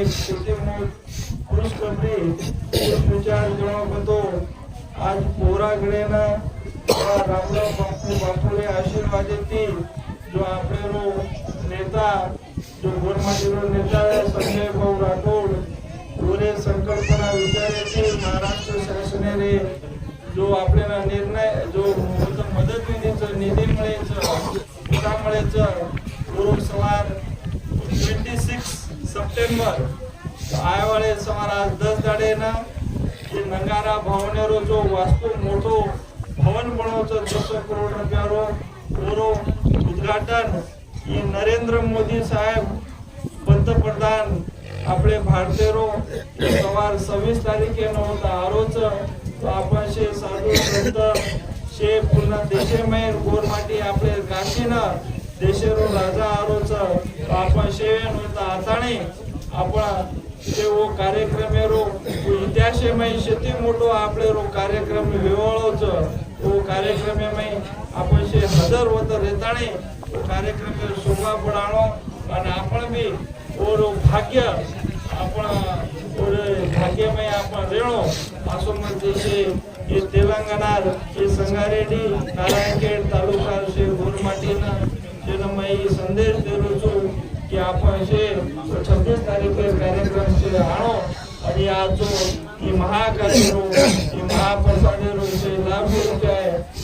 एक शेतीमूळ कृष कपडे विचार जेव्हा बतो आज पोरागडेना रामराव बापूरे आशीर्वाद येतील जो आपले नेता जो गोरमाटीरो नेता संजय भाऊ राठोड पूरे संकल्पना विचारायची महाराष्ट्र शासनाने जो आपल्याला निर्णय जो मदत निधी मिळायचं पूर्व सवार 26 सप्टेंबर आयवाळे सवार आज 10 दाडे ना ये नंगारा भवनेरो जो वास्तू मोठो भवन बनवचं 200 करोड रुपयारो पूरो उद्घाटन ये नरेंद्र मोदी साहेब पंतप्रधान आपले भारतीय सवार 26 तारीखे होता आरोच तो आपण शे साधू संत शे पूर्ण देशमय गोरमाटी आपले गांधीना देशेरो राजा आरोच तो आपण शेवेन होता आताने आपण ते वो कार्यक्रमेरो इतिहासमय शेती मोठो आपले रो कार्यक्रम विवळोच वो कार्यक्रममय आपण शे हजर होत रेताने वो कार्यक्रम शोभा बढ़ाणो અને आपण भी और भाग्य आपण और भाग्यमय आपण रेणो आसो मध्ये ये तेलंगाना ये संगारेड्डी नारायणखेड तालुका से गोरमाटीना जेनमय संदेश देरो छो कि आपण से 26 तारीखे कार्यक्रम से आणो आणि आज जो ये महाकार्यरो ये महाप्रसादेरो से लाभ मिळतो आहे